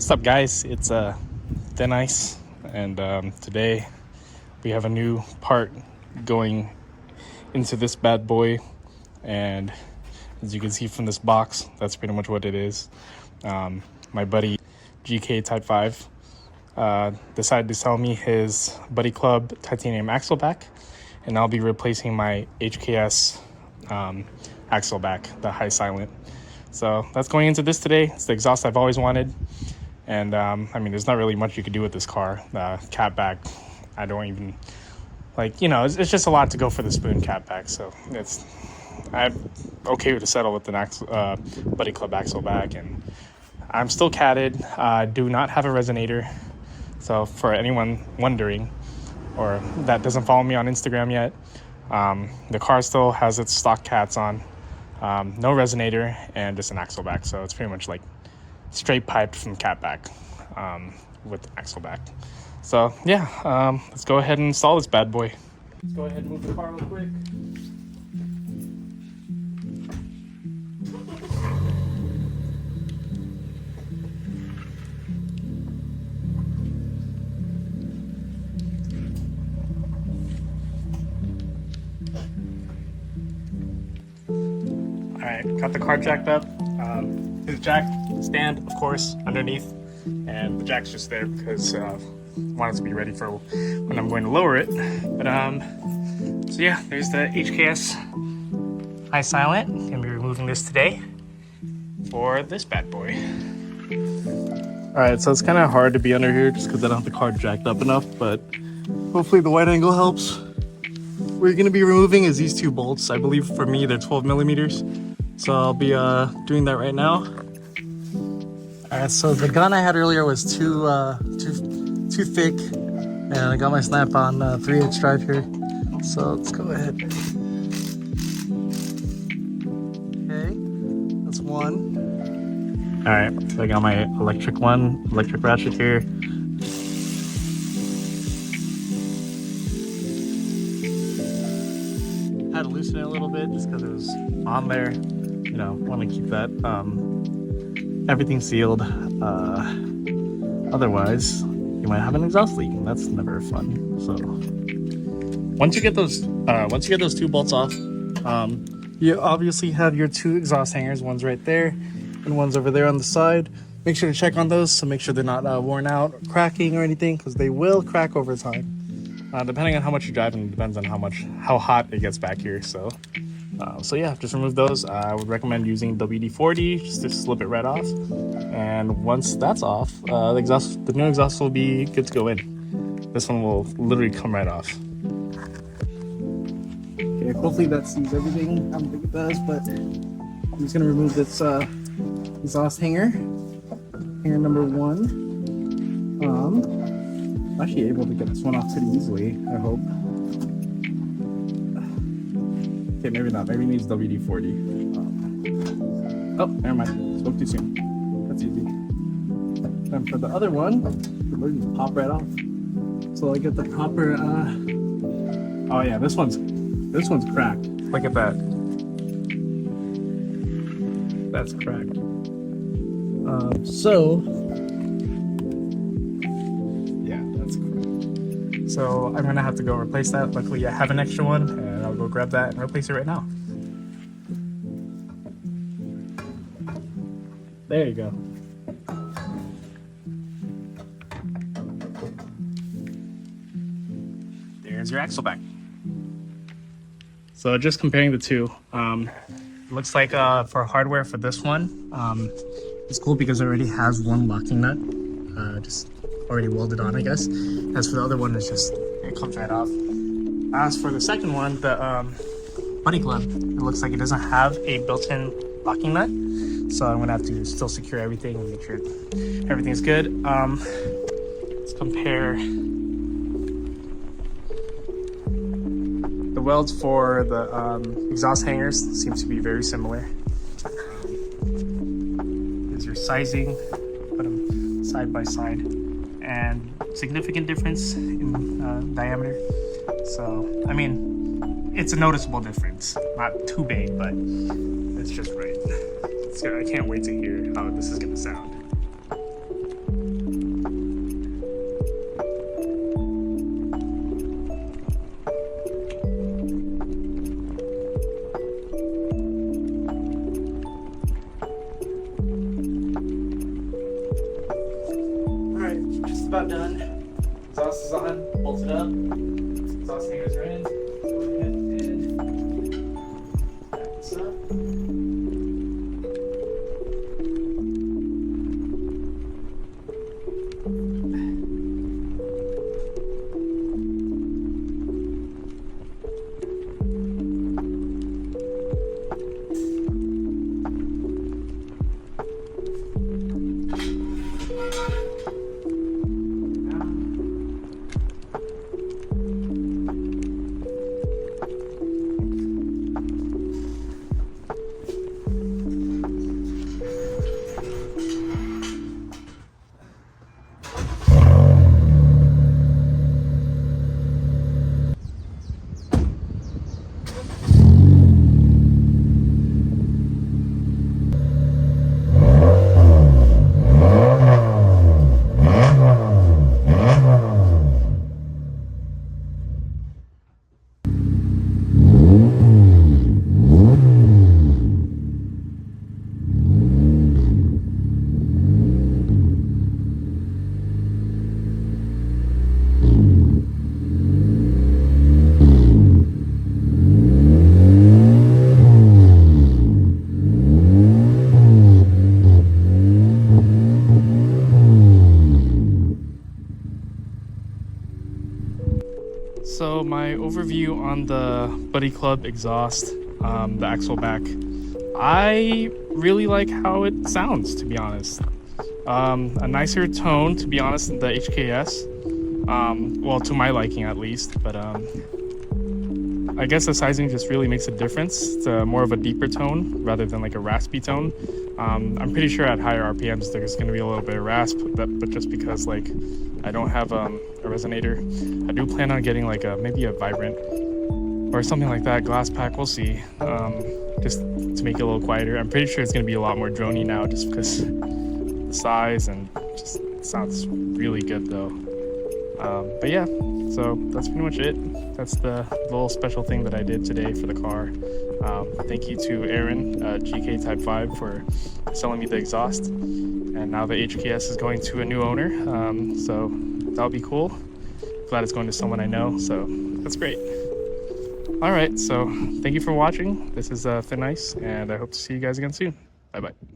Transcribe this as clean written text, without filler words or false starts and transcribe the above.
What's up, guys? It's Thin Ice, and today we have a new part going into this bad boy. And as you can see from this box, that's pretty much what it is. My buddy GK5 decided to sell me his Buddy Club titanium Axleback, and I'll be replacing my HKS Axleback, the high silent. So that's going into this today. It's the exhaust I've always wanted. And I mean, there's not really much you could do with this car. The catback, I don't even, like, you know, it's just a lot to go for the spoon catback. So I'm okay to settle with an Buddy Club Axleback. And I'm still catted. I do not have a resonator. So for anyone wondering or that doesn't follow me on Instagram yet, the car still has its stock cats on. No resonator and just an Axleback, so it's pretty much like straight piped from catback with the Axleback. So yeah, let's go ahead and install this bad boy. Let's go ahead and move the car real quick. Alright, got the car jacked up. His jack stand, of course, underneath, and the jack's just there because I want it to be ready for when I'm going to lower it. But so yeah, there's the HKS high silent. Gonna be removing this today for this bad boy. Alright, so it's kind of hard to be under here just because I don't have the car jacked up enough, but hopefully the wide angle helps. What we're going to be removing is these two bolts. I believe for me they're 12 millimeters. So I'll be doing that right now. Alright, so the gun I had earlier was too thick, and I got my snap-on 3/8 drive here. So let's go ahead. Okay, that's one. Alright, so I got my electric ratchet here. Had to loosen it a little bit just because it was on there. You know, want to keep that everything sealed. Otherwise, you might have an exhaust leak, and that's never fun. So once you get those two bolts off, you obviously have your two exhaust hangers. One's right there, and one's over there on the side. Make sure to check on those to make sure they're not worn out or cracking or anything, because they will crack over time. Depending on how much you drive, and depends on how hot it gets back here. So yeah, just remove those. I would recommend using WD-40 just to slip it right off. And once that's off, the new exhaust will be good to go in. This one will literally come right off. Okay, hopefully that sees everything. I don't think it does, but I'm just gonna remove this exhaust hanger number one. I'm actually able to get this one off pretty easily, I hope. Okay, maybe not. Maybe it needs WD-40. Oh, never mind. Spoke too soon. That's easy. And for the other one, we'll just pop right off. So I get the proper. Oh yeah, this one's cracked. Look at that. That's cracked. So I'm gonna have to go replace that. Luckily I have an extra one, and I'll go grab that and replace it right now. There you go. There's your Axleback. So just comparing the two, it looks like for hardware for this one, it's cool because it already has one locking nut, just already welded on, I guess. As for the other one, it comes right off. As for the second one, the Buddy Club, it looks like it doesn't have a built-in locking nut, so I'm gonna have to still secure everything and make sure everything's good. Let's compare the welds for the exhaust hangers. Seems to be very similar. Here's your sizing. Put them side by side. And significant difference in diameter. So, I mean, it's a noticeable difference. Not too big, but it's just right. I can't wait to hear how this is gonna sound. about done. Exhaust is on, bolted up. Exhaust hangers are in. Go ahead and back this up. So my overview on the Buddy Club exhaust, the Axleback, I really like how it sounds, to be honest. A nicer tone, to be honest, than the HKS. Well, to my liking at least, but I guess the sizing just really makes a difference. It's more of a deeper tone rather than like a raspy tone. I'm pretty sure at higher RPMs there's going to be a little bit of rasp, but just because like I don't have a resonator, I do plan on getting like maybe a vibrant or something like that glass pack. We'll see, just to make it a little quieter. I'm pretty sure it's going to be a lot more drony now just because the size, and just sounds really good though. But yeah, so that's pretty much it. That's the little special thing that I did today for the car. Thank you to Aaron, GK5, for selling me the exhaust. And now the HKS is going to a new owner, so that'll be cool. Glad it's going to someone I know, so that's great. All right, so thank you for watching. This is Thin Ice, and I hope to see you guys again soon. Bye-bye.